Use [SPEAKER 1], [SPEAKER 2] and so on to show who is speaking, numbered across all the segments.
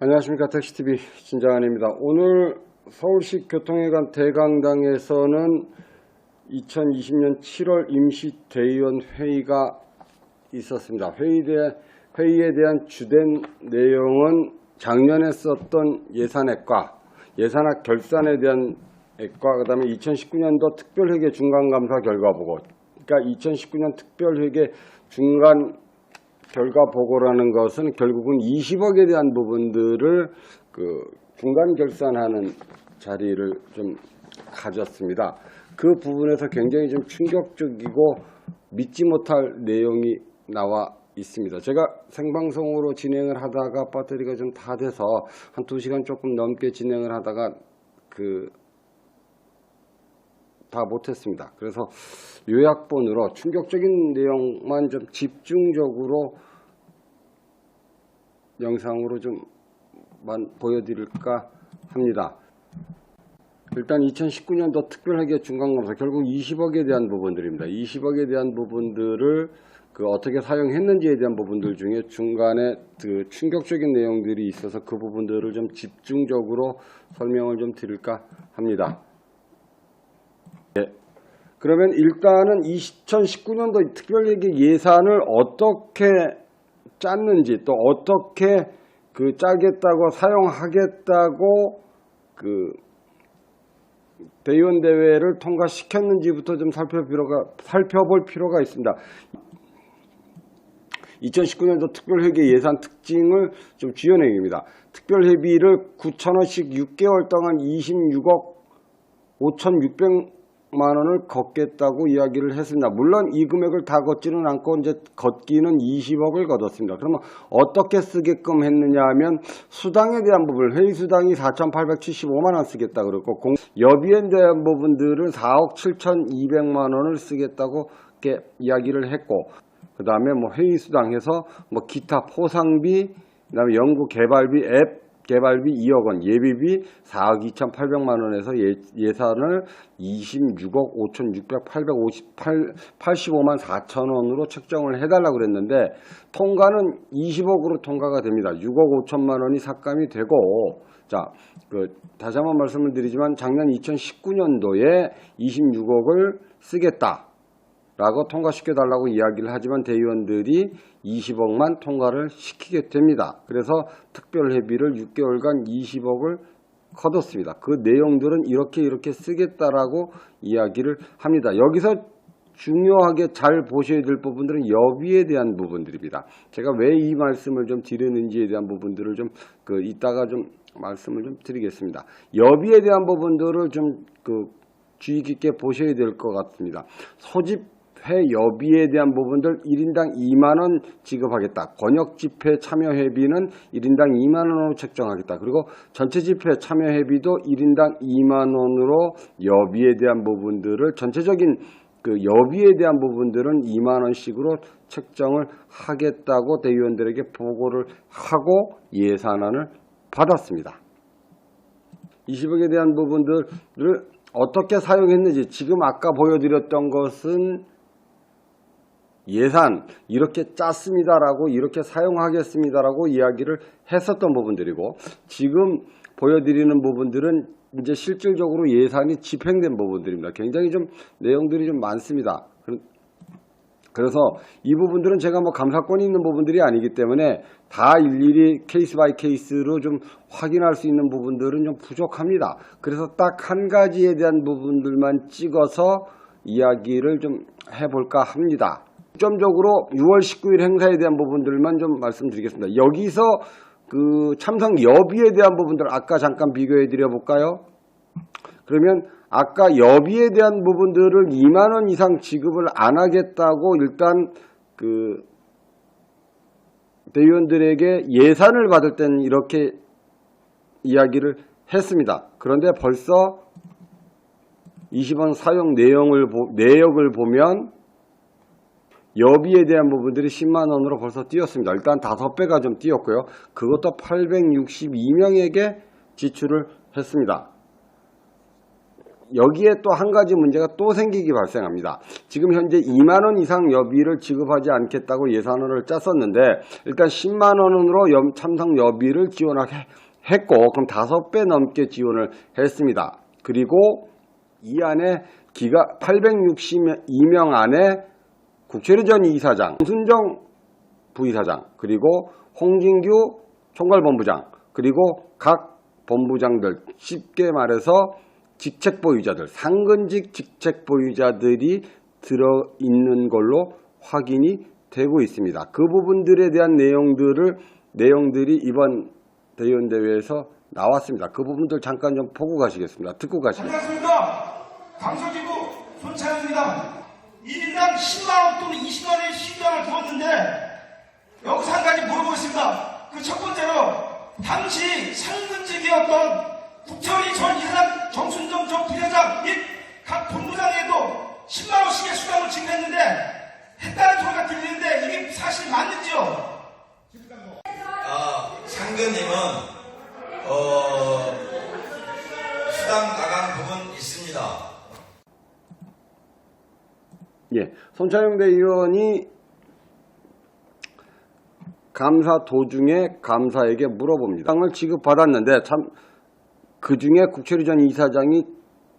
[SPEAKER 1] 안녕하십니까. 택시TV 진장한입니다. 오늘 서울시 교통회관 대강당에서는 2020년 7월 임시대의원 회의가 있었습니다. 회의에 대한 주된 내용은 작년에 썼던 예산액과 예산안 결산에 대한 액과 그 다음에 2019년도 특별회계 중간감사 결과보고, 그러니까 2019년 특별회계 중간 결과 보고라는 것은 결국은 20억에 대한 부분들을 중간 결산하는 자리를 좀 가졌습니다. 그 부분에서 굉장히 좀 충격적이고 믿지 못할 내용이 나와 있습니다. 제가 생방송으로 진행을 하다가 배터리가 좀 다 돼서 한 2시간 조금 넘게 진행을 하다가 다 못했습니다. 그래서 요약본으로 충격적인 내용만 좀 집중적으로 영상으로 좀 보여드릴까 합니다. 일단 2019년도 특별회계 중간감사 결국 20억에 대한 부분들입니다. 20억에 대한 부분들을 어떻게 사용했는지에 대한 부분들 중에 중간에 충격적인 내용들이 있어서 그 부분들을 좀 집중적으로 설명을 좀 드릴까 합니다. 그러면 일단은 2019년도 특별회계 예산을 어떻게 짰는지, 또 어떻게 짜겠다고 사용하겠다고 대의원 대회를 통과시켰는지부터 좀 살펴볼 필요가 있습니다. 2019년도 특별회계 예산 특징을 좀 주연행입니다. 특별회비를 9,000원씩 6개월 동안 26억 5,600만 원을 걷겠다고 이야기를 했습니다. 물론 이 금액을 다 걷지는 않고 이제 걷기는 20억을 걷었습니다. 그러면 어떻게 쓰게끔 했느냐 하면 수당에 대한 부분, 회의수당이 4,875만 원 쓰겠다 그랬고 여비에 대한 부분들은 4억 7,200만 원을 쓰겠다고 이렇게 이야기를 했고, 그 다음에 회의수당해서 기타 포상비, 그 다음에 연구 개발비, 앱 개발비 2억 원, 예비비 4억 2,800만 원에서 예산을 26억 5,685만 4천 원으로 책정을 해달라고 그랬는데 통과는 20억으로 통과가 됩니다. 6억 5천만 원이 삭감이 되고, 자, 다시 한번 말씀을 드리지만 작년 2019년도에 26억을 쓰겠다 라고 통과시켜달라고 이야기를 하지만 대의원들이 20억만 통과를 시키게 됩니다. 그래서 특별회비를 6개월간 20억을 거뒀습니다. 그 내용들은 이렇게 쓰겠다라고 이야기를 합니다. 여기서 중요하게 잘 보셔야 될 부분들은 여비에 대한 부분들입니다. 제가 왜 이 말씀을 좀 드리는지에 대한 부분들을 좀 이따가 좀 말씀을 좀 드리겠습니다. 여비에 대한 부분들을 좀 주의 깊게 보셔야 될 것 같습니다. 소집 여비에 대한 부분들 1인당 2만원 지급하겠다. 권역집회 참여회비는 1인당 2만원으로 책정하겠다. 그리고 전체집회 참여회비도 1인당 2만원으로 여비에 대한 부분들을 전체적인 여비에 대한 부분들은 2만원씩으로 책정을 하겠다고 대의원들에게 보고를 하고 예산안을 받았습니다. 20억에 대한 부분들을 어떻게 사용했는지, 지금 아까 보여드렸던 것은 예산 이렇게 짰습니다라고, 이렇게 사용하겠습니다라고 이야기를 했었던 부분들이고, 지금 보여드리는 부분들은 이제 실질적으로 예산이 집행된 부분들입니다. 굉장히 좀 내용들이 좀 많습니다. 그래서 이 부분들은 제가 감사권이 있는 부분들이 아니기 때문에 다 일일이 케이스 바이 케이스로 좀 확인할 수 있는 부분들은 좀 부족합니다. 그래서 딱 한 가지에 대한 부분들만 찍어서 이야기를 좀 해볼까 합니다. 중점적으로 6월 19일 행사에 대한 부분들만 좀 말씀드리겠습니다. 여기서 참석 여비에 대한 부분들 아까 잠깐 비교해 드려 볼까요? 그러면 아까 여비에 대한 부분들을 2만 원 이상 지급을 안 하겠다고 일단 대의원들에게 예산을 받을 때는 이렇게 이야기를 했습니다. 그런데 벌써 20원 사용 내역을 보면 여비에 대한 부분들이 10만 원으로 벌써 뛰었습니다. 일단 5배가 좀 뛰었고요. 그것도 862명에게 지출을 했습니다. 여기에 또 한 가지 문제가 또 생기기 발생합니다. 지금 현재 2만 원 이상 여비를 지급하지 않겠다고 예산안을 짰었는데 일단 10만 원으로 참석 여비를 지원했고 그럼 5배 넘게 지원을 했습니다. 그리고 이 안에 862명 안에 국체류 전 이사장, 순정 부이사장, 그리고 홍진규 총괄본부장, 그리고 각 본부장들, 쉽게 말해서 직책보유자들, 상근직 직책보유자들이 들어있는 걸로 확인이 되고 있습니다. 그 부분들에 대한 내용들이 이번 대의원대회에서 나왔습니다. 그 부분들 잠깐 좀 보고 가시겠습니다. 듣고 가시겠습니다.
[SPEAKER 2] 안녕하십니까. 강서지구 손차영입니다. 1인당 10만원 또는 20만원의 시간을 두었는데 여기서 한 가지 물어보겠습니다. 그 첫 번째로 당시 상근직이었던 국철이 전 이사장, 정순정 전 부회장 및 각 본부장에도 10만원씩의 수당을 지급했는데 했다는 소리가 들리는데 이게 사실 맞는지요?
[SPEAKER 3] 상근님은 수당 나간 부분 있습니다.
[SPEAKER 1] 예, 손차영 대의원이 감사 도중에 감사에게 물어봅니다. 수당을 지급받았는데 그 중에 국철이 전 이사장이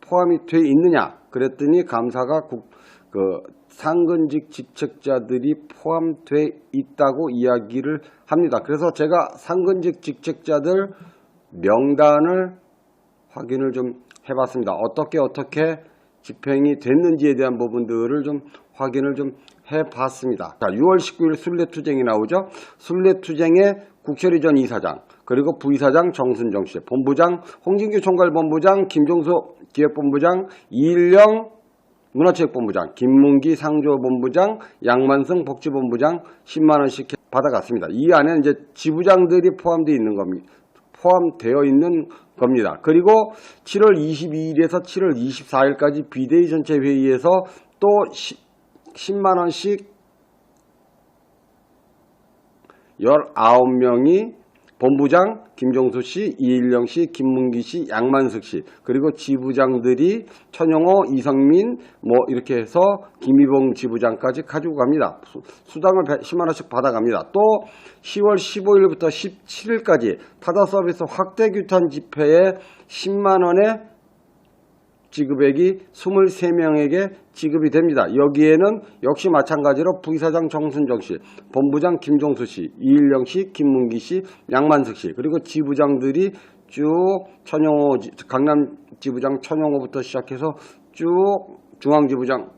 [SPEAKER 1] 포함이 돼 있느냐? 그랬더니 감사가 상근직 직책자들이 포함돼 있다고 이야기를 합니다. 그래서 제가 상근직 직책자들 명단을 확인을 좀 해봤습니다. 어떻게 집행이 됐는지에 대한 부분들을 좀 확인을 좀 해봤습니다. 자, 6월 19일 순례투쟁이 나오죠. 순례투쟁에 국철이 전 이사장, 그리고 부이사장 정순정 씨, 본부장 홍진규 총괄본부장, 김종수 기획본부장, 이일영 문화체육본부장, 김문기 상조본부장, 양만승 복지본부장 10만 원씩 받아갔습니다. 이 안에 이제 지부장들이 포함되어 있는 겁니다. 그리고 7월 22일에서 7월 24일까지 비대위 전체 회의에서 또 10만 원씩 19명이 본부장 김종수 씨, 이일영 씨, 김문기 씨, 양만숙 씨, 그리고 지부장들이 천영호, 이성민 이렇게 해서 김희봉 지부장까지 가지고 갑니다. 수당을 10만 원씩 받아갑니다. 또 10월 15일부터 17일까지 타다 서비스 확대 규탄 집회에 10만 원의 지급액이 23명에게 지급이 됩니다. 여기에는 역시 마찬가지로 부이사장 정순정 씨, 본부장 김종수 씨, 이일영 씨, 김문기 씨, 양만석 씨, 그리고 지부장들이 쭉 강남 지부장 천영호부터 시작해서 쭉 중앙지부장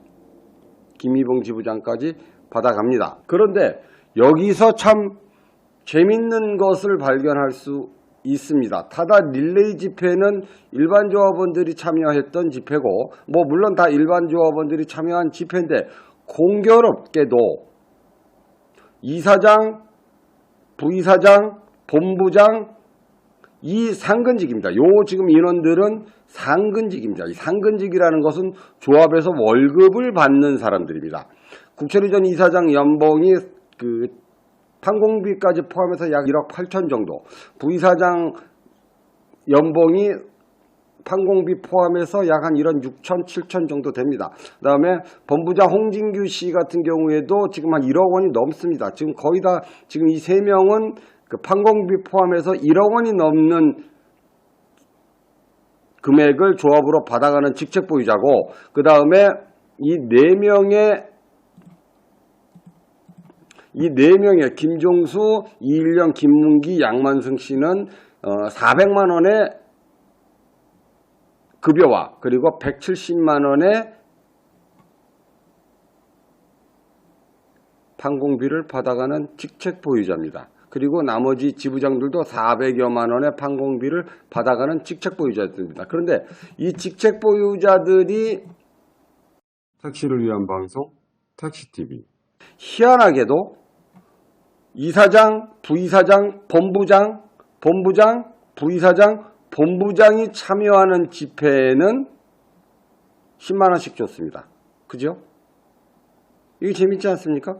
[SPEAKER 1] 김희봉 지부장까지 받아갑니다. 그런데 여기서 참 재밌는 것을 발견할 수 있습니다. 타다 릴레이 집회는 일반 조합원들이 참여했던 집회고 물론 다 일반 조합원들이 참여한 집회인데 공교롭게도 이사장, 부이사장, 본부장 이 상근직입니다. 요 지금 인원들은 상근직입니다. 이 상근직이라는 것은 조합에서 월급을 받는 사람들입니다. 국철이 전 이사장 연봉이 판공비까지 포함해서 약 1억 8천 정도, 부이사장 연봉이 판공비 포함해서 약 한 1억 6천, 7천 정도 됩니다. 그 다음에 본부장 홍진규 씨 같은 경우에도 지금 한 1억 원이 넘습니다. 지금 거의 다 지금 이 3명은 판공비 포함해서 1억 원이 넘는 금액을 조합으로 받아가는 직책보유자고, 그 다음에 이 4명의 김종수, 이일영, 김문기, 양만승 씨는 400만 원의 급여와 그리고 170만 원의 판공비를 받아가는 직책 보유자입니다. 그리고 나머지 지부장들도 400여만 원의 판공비를 받아가는 직책 보유자들입니다. 그런데 이 직책 보유자들이 택시를 위한 방송 택시TV, 희한하게도 이사장, 부이사장, 본부장, 부이사장, 본부장이 참여하는 집회에는 10만 원씩 줬습니다. 그죠? 이게 재밌지 않습니까?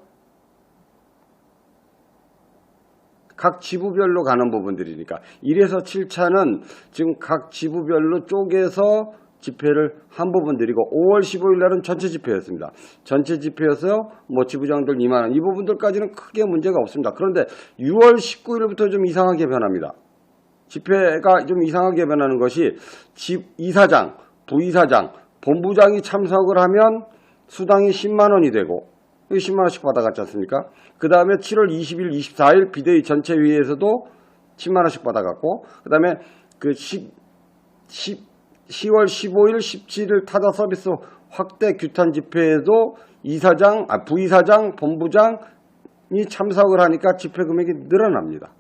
[SPEAKER 1] 각 지부별로 가는 부분들이니까 1에서 7차는 지금 각 지부별로 쪼개서 집회를 한 부분 드리고 5월 15일 날은 전체 집회였습니다. 전체 집회여서 뭐 지부장들 2만 원 이 부분들까지는 크게 문제가 없습니다. 그런데 6월 19일부터 좀 이상하게 변합니다. 집회가 좀 이상하게 변하는 것이 이사장, 부이사장, 본부장이 참석을 하면 수당이 10만 원이 되고 10만 원씩 받아갔지 않습니까? 그 다음에 7월 20일, 24일 비대위 전체 회의에서도 10만 원씩 받아갔고 그 다음에 그 10월 15일, 17일 타다 서비스 확대 규탄 집회에도 부이사장, 본부장이 참석을 하니까 집회 금액이 늘어납니다.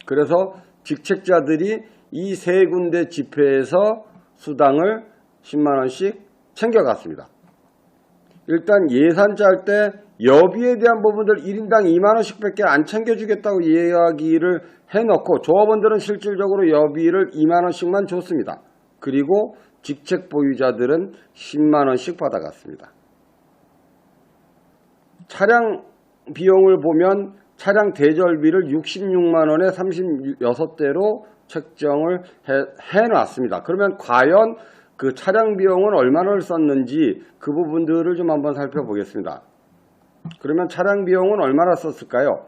[SPEAKER 1] 그래서 직책자들이 이 세 군데 집회에서 수당을 10만 원씩 챙겨갔습니다. 일단 예산 짤 때 여비에 대한 부분들 1인당 2만 원씩 밖에 안 챙겨주겠다고 이야기를 해놓고 조합원들은 실질적으로 여비를 2만 원씩만 줬습니다. 그리고 직책 보유자들은 10만 원씩 받아갔습니다. 차량 비용을 보면 차량 대절비를 66만 원에 36대로 책정을 해놨습니다. 그러면 과연 그 차량 비용은 얼마나 썼는지 그 부분들을 좀 한번 살펴보겠습니다. 그러면 차량 비용은 얼마나 썼을까요?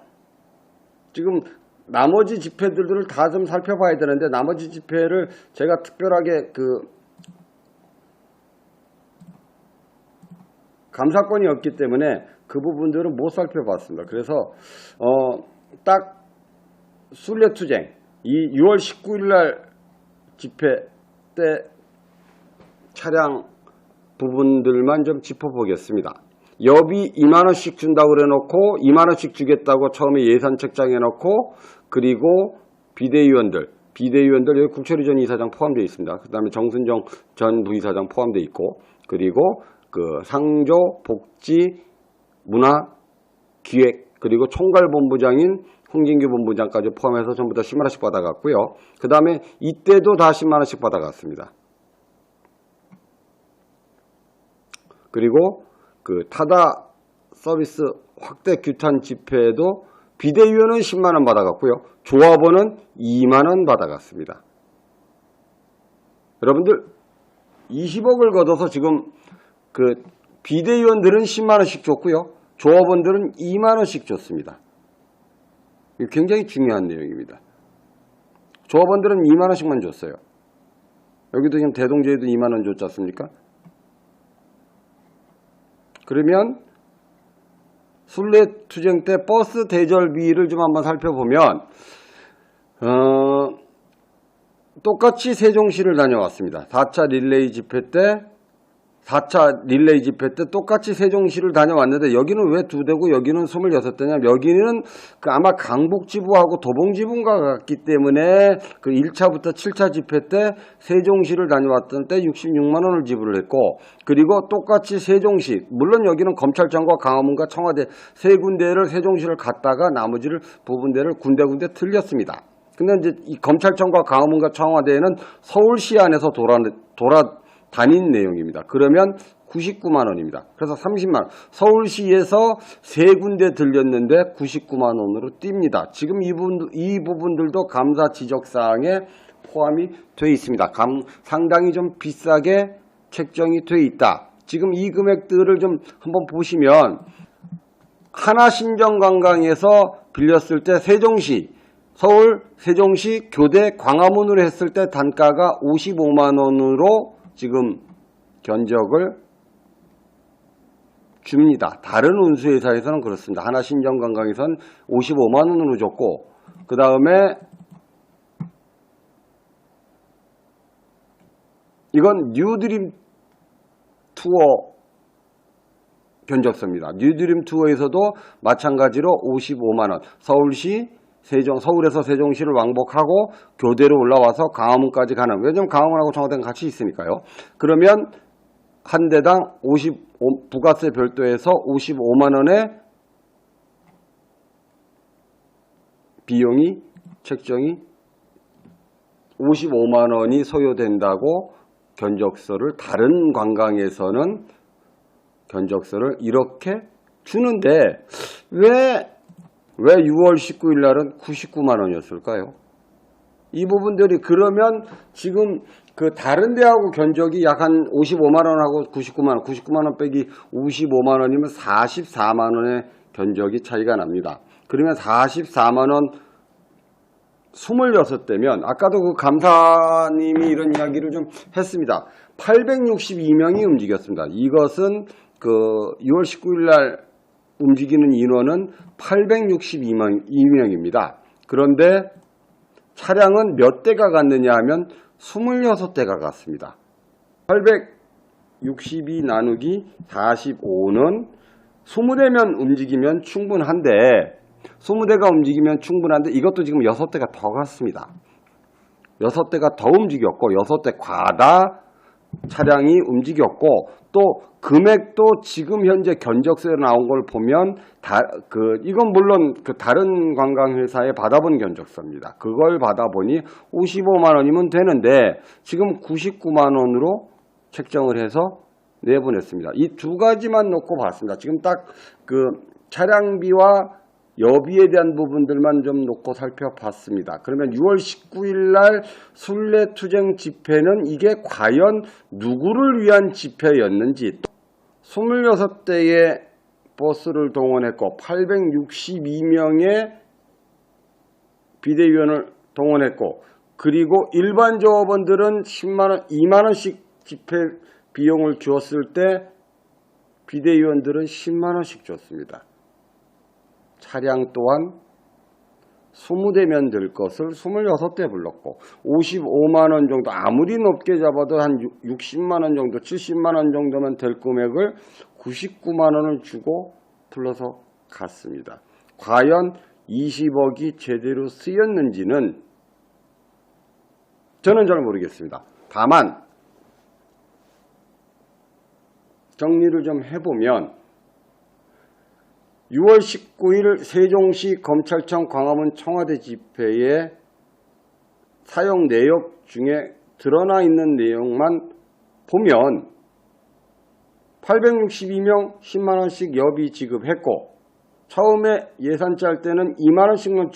[SPEAKER 1] 지금 나머지 집회들을 다 좀 살펴봐야 되는데 나머지 집회를 제가 특별하게 감사권이 없기 때문에 그 부분들은 못 살펴봤습니다. 그래서 딱 순례투쟁 이 6월 19일 날 집회 때 차량 부분들만 좀 짚어보겠습니다. 여비 2만 원씩 준다고 그래놓고 2만 원씩 주겠다고 처음에 예산 책정해 놓고 그리고 비대위원들 여기 국철이 전 이사장 포함되어 있습니다. 그 다음에 정순정 전 부이사장 포함되어 있고 그리고 그 상조 복지 문화 기획 그리고 총괄본부장인 홍진규 본부장까지 포함해서 전부 다 10만 원씩 받아갔고요. 그 다음에 이때도 다 10만 원씩 받아갔습니다. 그리고 그 타다 서비스 확대 규탄 집회에도 비대위원은 10만 원 받아갔고요. 조합원은 2만 원 받아갔습니다. 여러분들 20억을 걷어서 지금 그 비대위원들은 10만 원씩 줬고요. 조합원들은 2만 원씩 줬습니다. 이게 굉장히 중요한 내용입니다. 조합원들은 2만 원씩만 줬어요. 여기도 지금 대동제에도 2만 원 줬지 않습니까? 그러면 순례투쟁 때 버스 대절비를 좀 한번 살펴보면 똑같이 세종시를 다녀왔습니다. 4차 릴레이 집회 때 똑같이 세종시를 다녀왔는데 여기는 왜 2대고 여기는 26대냐? 여기는 아마 강북지부하고 도봉지부인가 같기 때문에 그 1차부터 7차 집회 때 세종시를 다녀왔던 때 66만 원을 지불을 했고 그리고 똑같이 세종시 물론 여기는 검찰청과 광화문과 청와대 세 군데를 세종시를 갔다가 나머지를 부분대를 군데군데 틀렸습니다. 근데 이제 이 검찰청과 광화문과 청와대에는 서울시 안에서 돌아다닌 내용입니다. 그러면 99만 원입니다. 그래서 30만 원. 서울시에서 세 군데 들렸는데 99만 원으로 뜁니다. 지금 이 부분들도 감사 지적사항에 포함이 되어 있습니다. 상당히 좀 비싸게 책정이 되어 있다. 지금 이 금액들을 좀 한번 보시면 하나신정관광에서 빌렸을 때 서울 세종시 교대 광화문으로 했을 때 단가가 55만 원으로 지금 견적을 줍니다. 다른 운수회사에서는 그렇습니다. 하나신정관광에서는 55만 원으로 줬고 그 다음에 이건 뉴드림 투어 견적서입니다. 뉴드림 투어에서도 마찬가지로 55만 원. 서울에서 세종시를 왕복하고 교대로 올라와서 광화문까지 가는. 왜냐하면 광화문하고 청와대는 같이 있으니까요. 그러면 한 대당 부가세 별도에서 55만 원의 비용이 책정이 55만 원이 소요된다고 견적서를 다른 관광에서는 견적서를 이렇게 주는데 왜 6월 19일 날은 99만 원이었을까요? 이 부분들이 그러면 지금 그 다른 데하고 견적이 약 한 55만 원하고 99만 원, 99만 원 빼기 55만 원이면 44만 원의 견적이 차이가 납니다. 그러면 44만 원 26대면 아까도 그 감사님이 이런 이야기를 좀 했습니다. 862명이 움직였습니다. 이것은 그 6월 19일 날 움직이는 인원은 862명입니다. 그런데 차량은 몇 대가 갔느냐 하면 26대가 갔습니다. 862 나누기 45는 20대면 움직이면 충분한데 20대가 움직이면 충분한데 이것도 지금 6대가 더 갔습니다. 6대가 더 움직였고 6대 과다 차량이 움직였고 또 금액도 지금 현재 견적서에 나온 걸 보면 이건 물론 그 다른 관광회사에 받아본 견적서입니다. 그걸 받아보니 55만 원이면 되는데 지금 99만 원으로 책정을 해서 내보냈습니다. 이 두 가지만 놓고 봤습니다. 지금 딱 그 차량비와 여비에 대한 부분들만 좀 놓고 살펴봤습니다. 그러면 6월 19일 날 순례투쟁 집회는 이게 과연 누구를 위한 집회였는지 26대의 버스를 동원했고 862명의 비대위원을 동원했고 그리고 일반 조합원들은 10만원, 2만원씩 집회 비용을 주었을 때 비대위원들은 10만원씩 줬습니다. 차량 또한 20대면 될 것을 26대 불렀고 55만원 정도 아무리 높게 잡아도 한 60만원 정도 70만원 정도면 될 금액을 99만원을 주고 불러서 갔습니다. 과연 20억이 제대로 쓰였는지는 저는 잘 모르겠습니다. 다만 정리를 좀 해보면 6월 19일 세종시 검찰청 광화문 청와대 집회에 사용 내역 중에 드러나 있는 내용만 보면 862명 10만원씩 여비 지급했고 처음에 예산 짤 때는 2만원씩만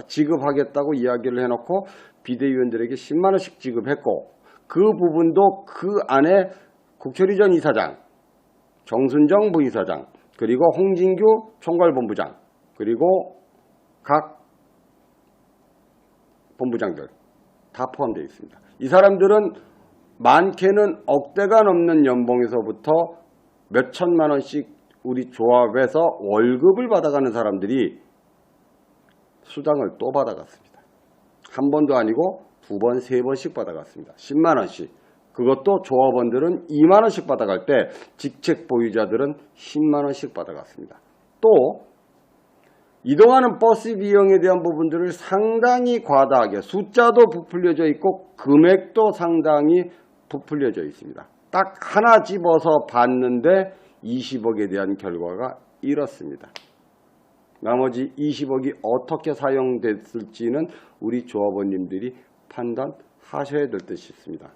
[SPEAKER 1] 지급하겠다고 이야기를 해놓고 비대위원들에게 10만원씩 지급했고 그 부분도 그 안에 국철희 전 이사장, 정순정 부이사장 그리고 홍진규 총괄본부장 그리고 각 본부장들 다 포함되어 있습니다. 이 사람들은 많게는 억대가 넘는 연봉에서부터 몇 천만 원씩 우리 조합에서 월급을 받아가는 사람들이 수당을 또 받아갔습니다. 한 번도 아니고 두 번, 세 번씩 받아갔습니다. 10만 원씩. 그것도 조합원들은 2만 원씩 받아갈 때 직책 보유자들은 10만 원씩 받아갔습니다. 또 이동하는 버스 비용에 대한 부분들을 상당히 과다하게 숫자도 부풀려져 있고 금액도 상당히 부풀려져 있습니다. 딱 하나 집어서 봤는데 20억에 대한 결과가 이렇습니다. 나머지 20억이 어떻게 사용됐을지는 우리 조합원님들이 판단하셔야 될 듯 싶습니다.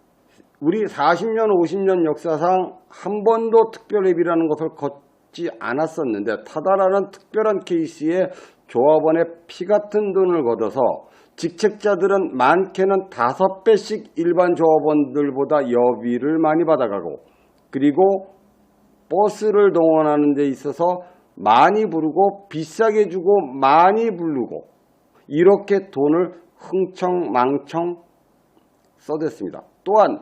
[SPEAKER 1] 우리 40년, 50년 역사상 한 번도 특별회비라는 것을 걷지 않았었는데 타다라는 특별한 케이스에 조합원의 피 같은 돈을 걷어서 직책자들은 많게는 5배씩 일반 조합원들보다 여비를 많이 받아가고 그리고 버스를 동원하는 데 있어서 많이 부르고 비싸게 주고 많이 부르고 이렇게 돈을 흥청망청 써댔습니다. 또한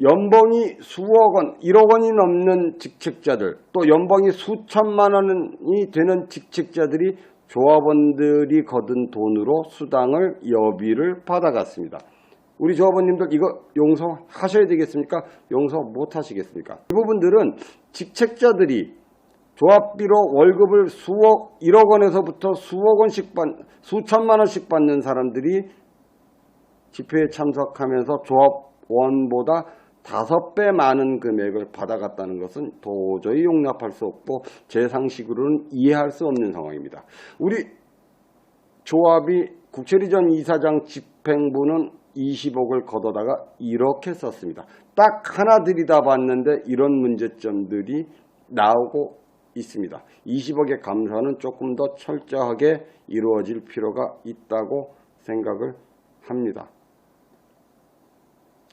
[SPEAKER 1] 연봉이 수억 원, 1억 원이 넘는 직책자들, 또 연봉이 수천만 원이 되는 직책자들이 조합원들이 거둔 돈으로 수당을 여비를 받아갔습니다. 우리 조합원님들 이거 용서하셔야 되겠습니까? 용서 못 하시겠습니까? 이 부분들은 직책자들이 조합비로 월급을 수억, 1억 원에서부터 수억 원씩 수천만 원씩 받는 사람들이 집회에 참석하면서 조합원보다 5배 많은 금액을 받아갔다는 것은 도저히 용납할 수 없고 제 상식으로는 이해할 수 없는 상황입니다. 우리 조합이 국철희 전 이사장 집행부는 20억을 걷어다가 이렇게 썼습니다. 딱 하나 들여다봤는데 이런 문제점들이 나오고 있습니다. 20억의 감사는 조금 더 철저하게 이루어질 필요가 있다고 생각을 합니다.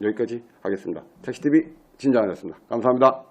[SPEAKER 1] 여기까지 하겠습니다. 택시TV 진장이었습니다. 감사합니다.